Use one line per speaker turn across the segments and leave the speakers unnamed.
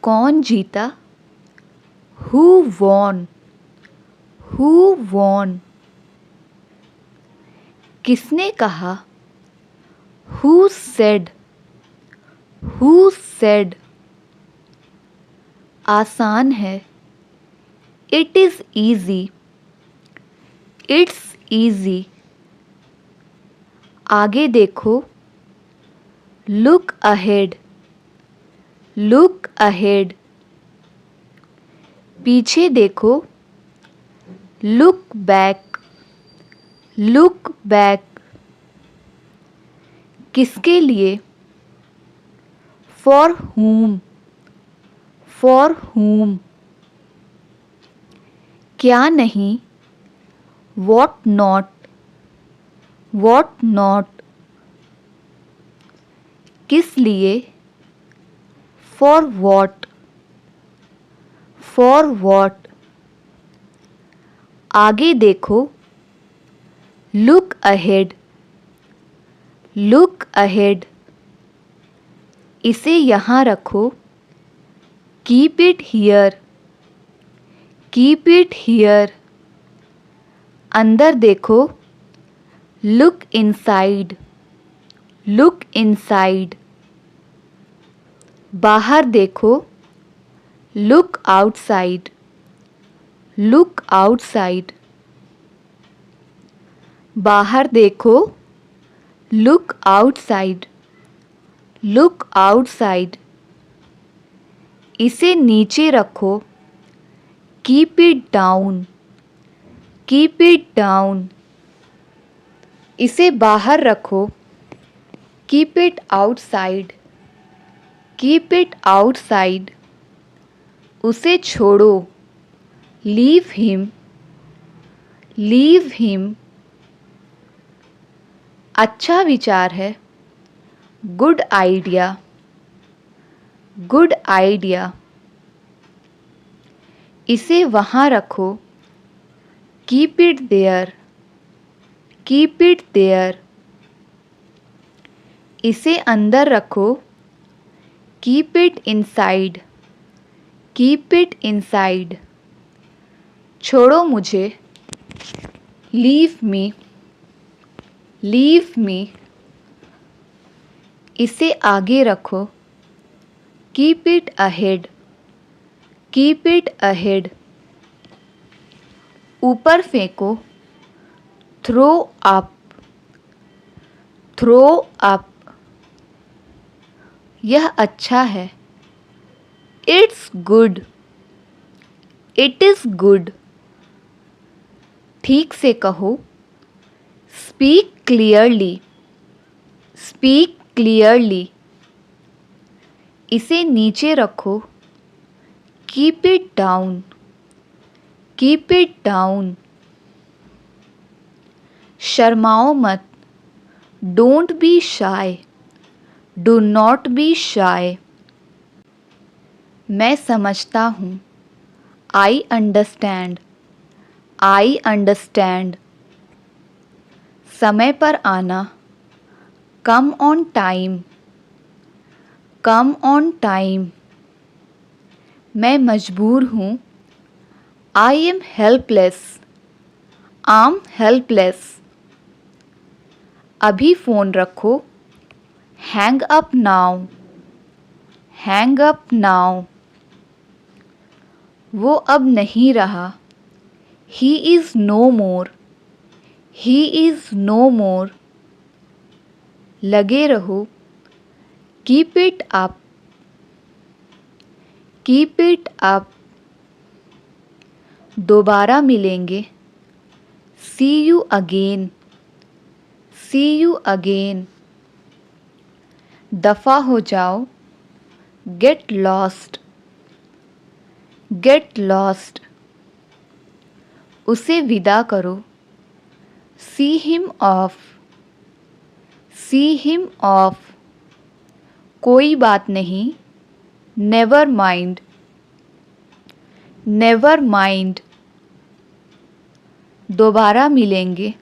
कौन जीता? Who won? Who won? किसने कहा? Who said? Who said? आसान है। It is easy. It's easy. आगे देखो। Look ahead. Look ahead. पीछे देखो। Look back. Look back. किसके लिए? For whom? For whom? क्या नहीं? What not? What not? किस लिए? For what? For what? आगे देखो। Look ahead. Look ahead. इसे यहाँ रखो। Keep it here. Keep it here. अंदर देखो। Look inside. Look inside. बाहर देखो। Look outside. Look outside. बाहर देखो। Look outside. Look outside. इसे नीचे रखो। Keep it down. Keep it down. इसे बाहर रखो। Keep it outside. Keep it outside. उसे छोड़ो। Leave him. Leave him. अच्छा विचार है। Good idea. Good idea. इसे वहाँ रखो। Keep it there. Keep it there. इसे अंदर रखो। Keep it inside. Keep it inside. छोड़ो मुझे। Leave me. Leave me. इसे आगे रखो। Keep it ahead. Keep it ahead. ऊपर फेंको। Throw up. Throw up. यह अच्छा है। It's good. It is good. ठीक से कहो। Speak clearly. Speak clearly. इसे नीचे रखो। Keep it down. Keep it down. शर्माओ मत। Don't be shy. Do not be shy. मैं समझता हूँ। I understand. I understand. समय पर आना। Come on time. Come on time. मैं मजबूर हूँ। I am helpless. I'm helpless. अभी फ़ोन रखो। Hang up now. Hang up now. वो अब नहीं रहा। He is no more. He is no more. लगे रहो। Keep it up. Keep it up. दोबारा मिलेंगे। See you again. See you again. दफ़ा हो जाओ। Get lost. Get lost. उसे विदा करो। See him off. See him off. कोई बात नहीं। Never mind. Never mind. दोबारा मिलेंगे।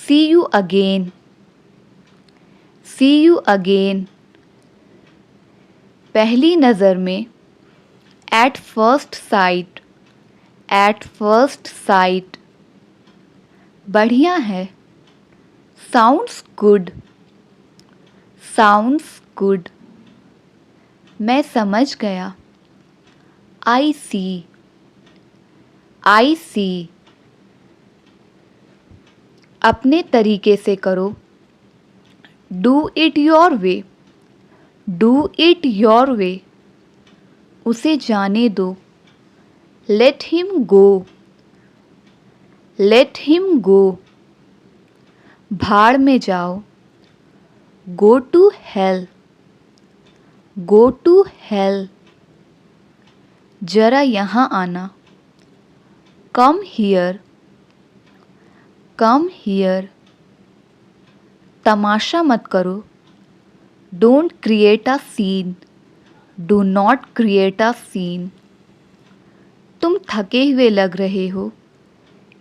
See you again. See you again. पहली नज़र में, at first sight, at first sight. बढ़िया है, साउंड्स गुड, साउंड्स गुड। मैं समझ गया, आई सी, आई सी। अपने तरीके से करो, do it your way, do it your way. उसे जाने दो, let him go, let him go. भाड़ में जाओ, go to hell, go to hell. जरा यहाँ आना, कम हियर, कम हियर। तमाशा मत करो, don't create a scene, do not create a scene. तुम थके हुए लग रहे हो,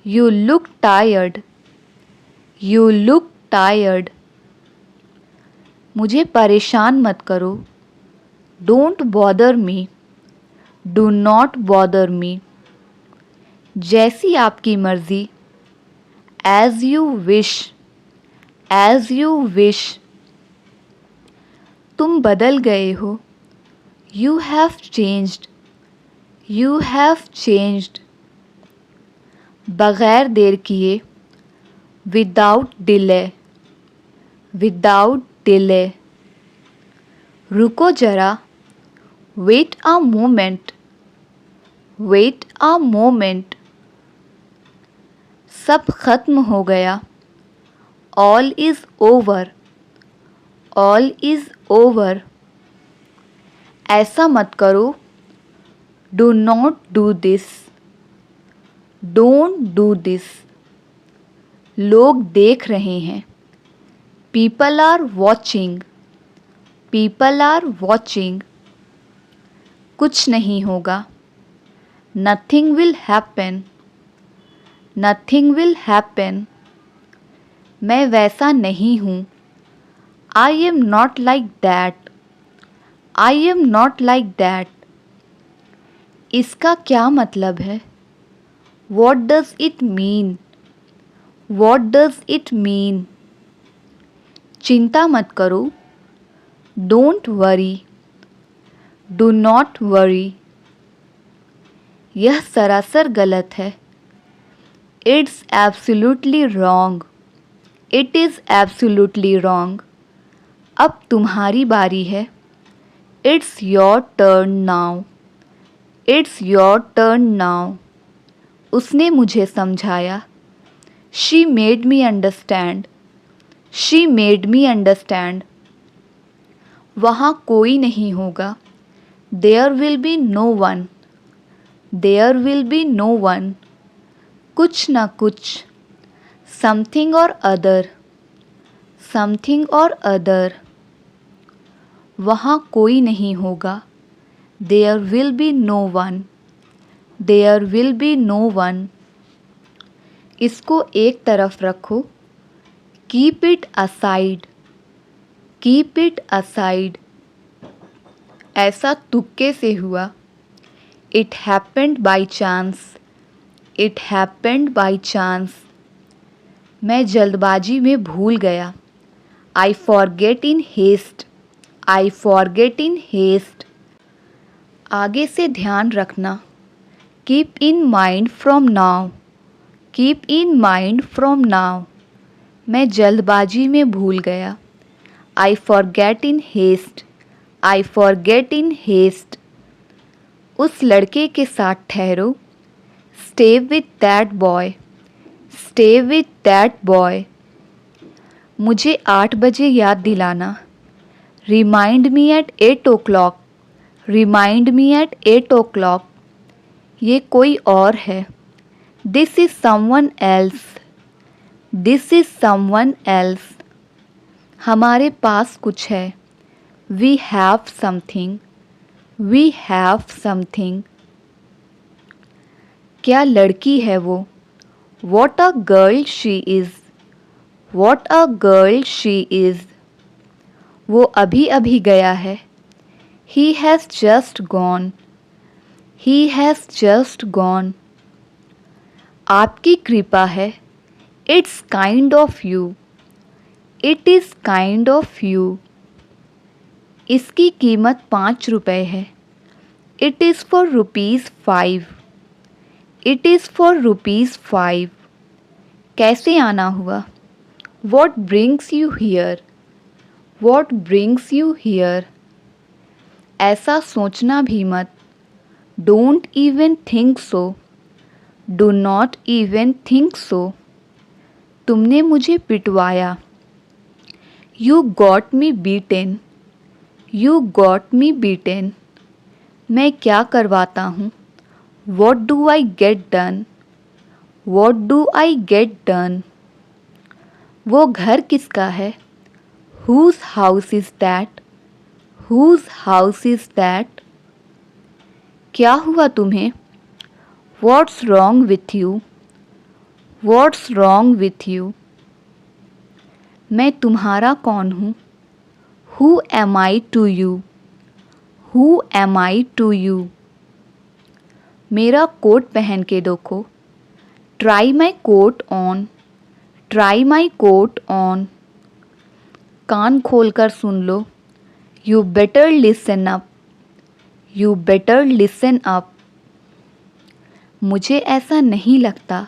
you look tired, you look tired. मुझे परेशान मत करो, don't bother me, do not bother me. जैसी आपकी मर्ज़ी, as you wish, as you wish. तुम बदल गए हो, you have changed, you have changed. बग़ैर देर किए, विदाउट डिले, विदाउट डिले। रुको जरा, wait a moment, wait a moment. सब खत्म हो गया, all is over, all is over. ऐसा मत करो, do not do this, don't do this. लोग देख रहे हैं, people are watching, people are watching. कुछ नहीं होगा, nothing will happen, nothing will happen. मैं वैसा नहीं हूँ, I am not like that, I am not like that. इसका क्या मतलब है, what does it mean, what does it mean. चिंता मत करो, don't worry, do not worry. यह सरासर गलत है, it's absolutely wrong, it is absolutely wrong. अब तुम्हारी बारी है, it's your turn now, it's your turn now. उसने मुझे समझाया, she made me understand, she made me understand. वहाँ कोई नहीं होगा, there will be no one, there will be no one. कुछ ना कुछ, समथिंग और अदर, समथिंग और अदर। वहाँ कोई नहीं होगा, there will be no one, there will be no one. इसको एक तरफ रखो, keep it aside, keep it aside. ऐसा तुक्के से हुआ, it happened by chance, it happened by chance. मैं जल्दबाजी में भूल गया, I forget in haste, I forget in haste. आगे से ध्यान रखना, keep in mind from now, keep in mind from now. मैं जल्दबाजी में भूल गया, I forget in haste, I forget in haste. उस लड़के के साथ ठहरो, stay with that boy, stay with that boy. मुझे 8 बजे याद दिलाना, remind me at 8 o'clock, remind me at 8 o'clock। ये कोई और है, this is someone else, this is someone else. हमारे पास कुछ है, we have something, we have something. क्या लड़की है वो, what a girl she is, what a girl she is. वो अभी अभी गया है, He has just gone. He has just gone. आपकी कृपा है. It's kind of you. It is kind of you. इसकी कीमत 5 रुपए है. It is for rupees 5. It is for rupees 5. कैसे आना हुआ? What brings you here? What brings you here? ऐसा सोचना भी मत. Don't even think so. Do not even think so. तुमने मुझे पिटवाया. You got me beaten. You got me beaten. मैं क्या करवाता हूँ? What do I get done? What do I get done? वो घर किसका है? Whose house is that? Whose house is that? क्या हुआ तुम्हें? What's wrong with you? What's wrong with you? मैं तुम्हारा कौन हूँ? Who am I to you? Who am I to you? मेरा कोट पहन के देखो. Try my coat on. Try my coat on. कान खोलकर सुन लो. You better listen up. You better listen up. मुझे ऐसा नहीं लगता.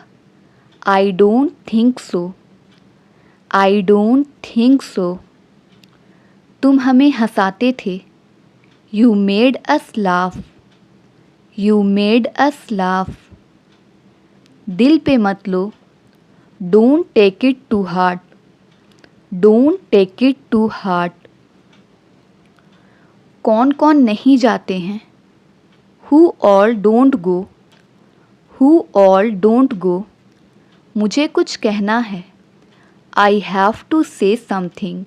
I don't think so. I don't think so. तुम हमें हंसाते थे. You made us laugh. You made us laugh. दिल पे मत लो. Don't take it too hard. Don't take it too hard. कौन कौन नहीं जाते हैं? Who all don't go? Who all don't go? मुझे कुछ कहना है. I have to say something.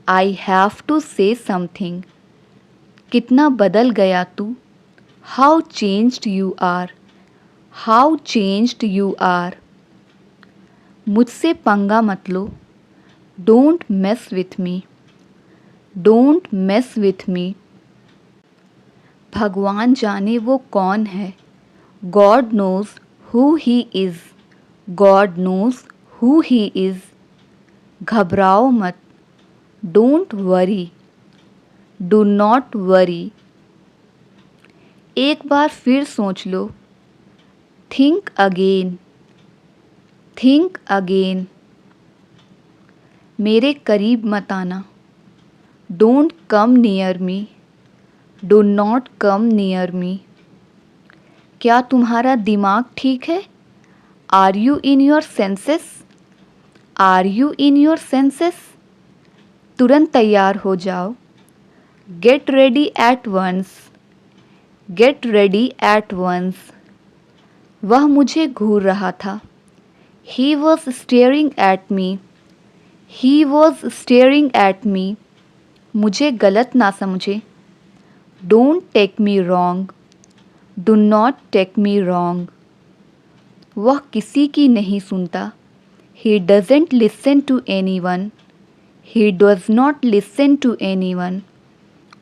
I have to say something. कितना बदल गया तू. How changed you are. How changed you are. मुझसे पंगा मत लो. Don't mess with me. Don't mess with me. भगवान जाने वो कौन है. God knows who he is. God knows who he is. घबराओ मत. Don't worry. Do not worry. एक बार फिर सोच लो. Think again. Think again. मेरे करीब मत आना. Don't come near me. Do not come near me. क्या तुम्हारा दिमाग ठीक है? Are you in your senses? Are you in your senses? तुरंत तैयार हो जाओ. Get ready at once. Get ready at once. वह मुझे घूर रहा था. He was staring at me. He was staring at me. मुझे गलत ना समझे. Don't take me wrong. Do not take me wrong. वह किसी की नहीं सुनता. He doesn't listen to anyone. He does not listen to anyone.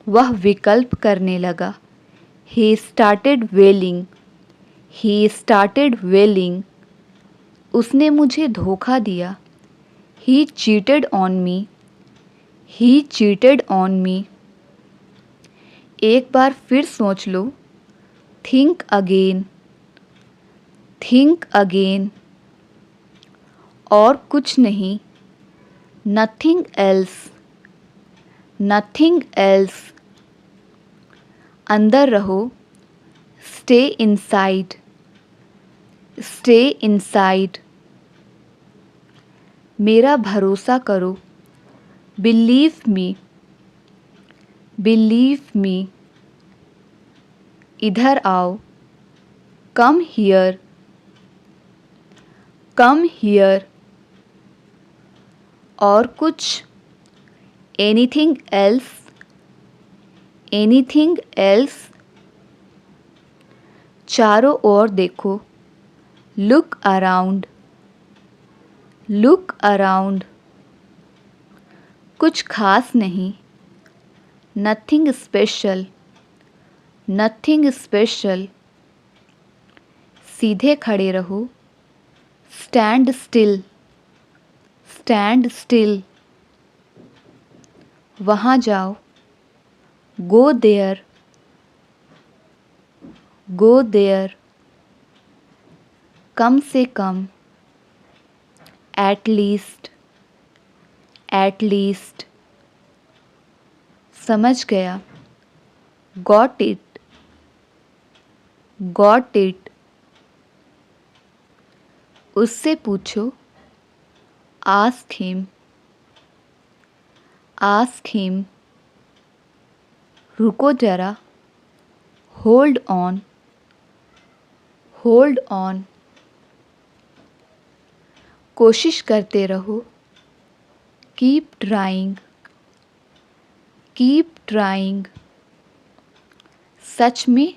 वह विकल्प करने लगा. He started wailing. He started wailing. उसने मुझे धोखा दिया. He cheated on me. He cheated on me. एक बार फिर सोच लो. Think again. Think again. और कुछ नहीं. Nothing else. Nothing else. अंदर रहो. Stay inside. Stay inside. मेरा भरोसा करो. Believe me. Believe me. इधर आओ. Come here. Come here. और कुछ. Anything else? Anything else? चारों ओर देखो. Look around. Look around. कुछ खास नहीं. Nothing special. Nothing special. सीधे खड़े रहो। Stand still. Stand still. वहाँ जाओ। Go there. Go there. कम से कम। At least. At least. समझ गया। Got it. Got it. उससे पूछो। Ask him. Ask him. रुको जरा। Hold on. Hold on. कोशिश करते रहो। Keep trying. Keep trying. सच में।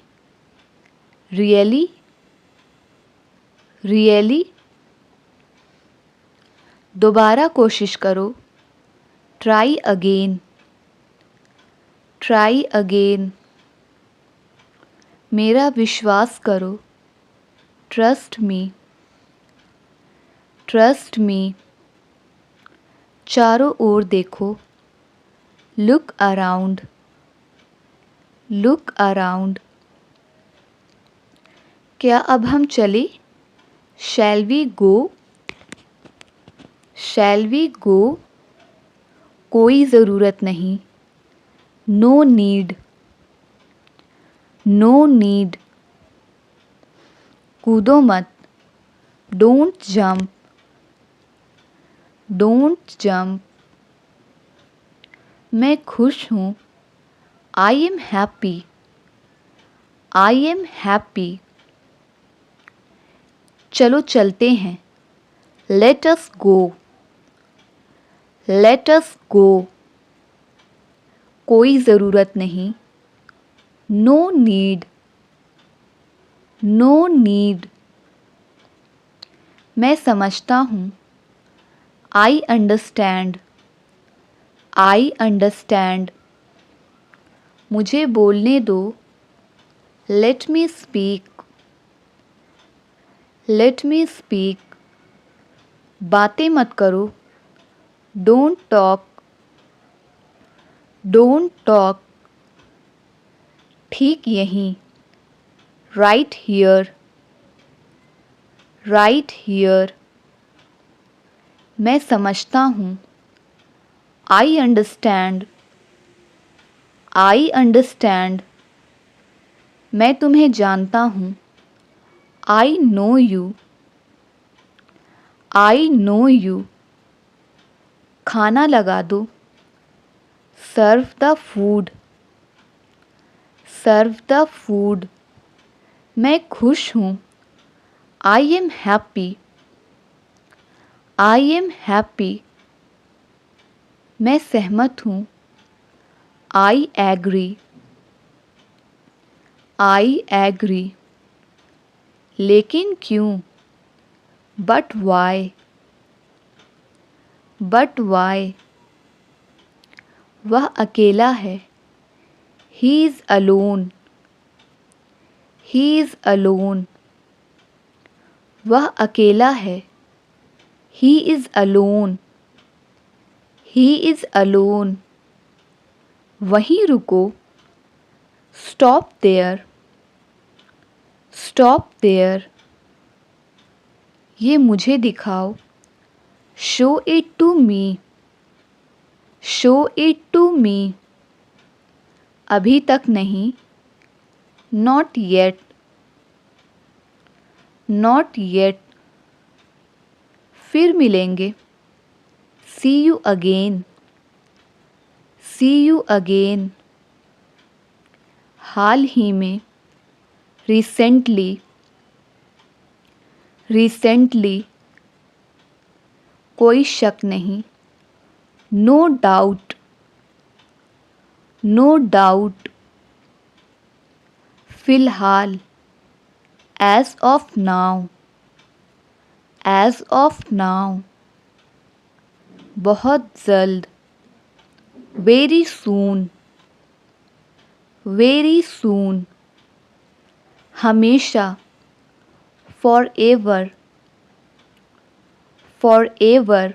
रियली। रियली। दोबारा कोशिश करो। Try again. Try again. मेरा विश्वास करो। Trust me. Trust me. चारों ओर देखो। Look around. Look around. क्या अब हम चले? Shall we go? Shall we go? कोई ज़रूरत नहीं। No need. No need. कूदो मत। Don't jump. Don't jump. मैं खुश हूँ। I am happy. I am happy. चलो चलते हैं। Let us go. Let us go. कोई ज़रूरत नहीं। No need. No need. मैं समझता हूँ। I understand. I understand. मुझे बोलने दो। Let me speak. Let me speak. बातें मत करो। Don't talk. Don't talk. ठीक यहीं। Right here. Right here. मैं समझता हूँ। I understand. I understand. मैं तुम्हें जानता हूँ। I know you. I know you. खाना लगा दो। Serve the food. Serve the food. मैं खुश हूँ। I am happy. I am happy. मैं सहमत हूँ। I agree. I agree. लेकिन क्यों? But why. But why. वह अकेला है। He is alone. He is alone. वह अकेला है। He is alone. He is alone. वहीं रुको। Stop there. Stop there. ये मुझे दिखाओ। Show it to me. Show it to me. अभी तक नहीं। Not yet. Not yet. फिर मिलेंगे। See you again. See you again. हाल ही में। रिसेंटली। रिसेंटली। कोई शक नहीं। No doubt. No doubt. फिलहाल। As of now. As of now. बहुत जल्द। Very soon. Very soon. हमेशा, forever, forever,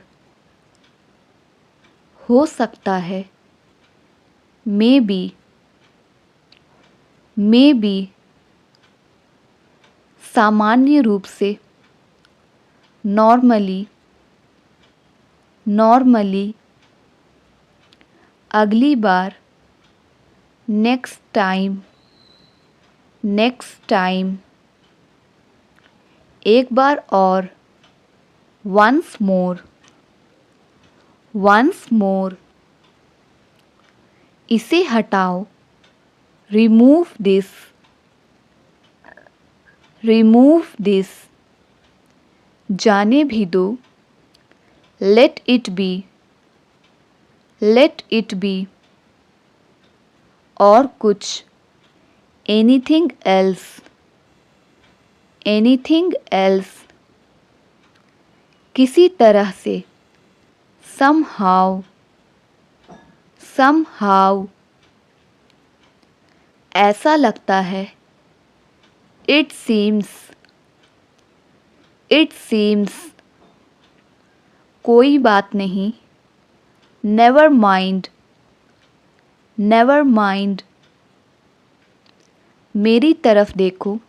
हो सकता है, maybe, maybe, सामान्य रूप से, normally, normally, अगली बार, next time, next time, एक बार और, once more, once more, इसे हटाओ, remove this, remove this, जाने भी दो, let it be, let it be, और कुछ, anything else, anything else, किसी तरह से, somehow, somehow, ऐसा लगता है, it seems, it seems, कोई बात नहीं, never mind, never mind, मेरी तरफ देखो,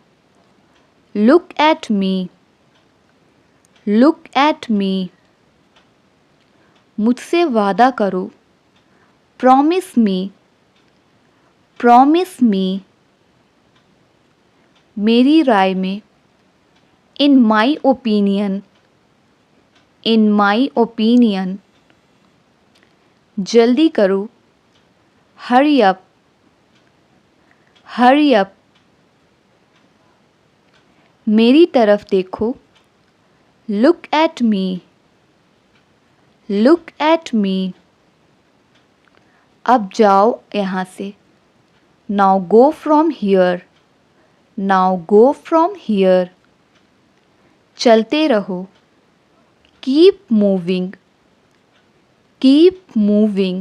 look at me, look at me, मुझसे वादा करो, promise me, promise me, मेरी राय में, in my opinion, in my opinion, जल्दी करो, hurry up, hurry up, मेरी तरफ देखो, look at me, look at me, अब जाओ यहाँ से, now go from here, now go from here, चलते रहो, keep moving, keep moving,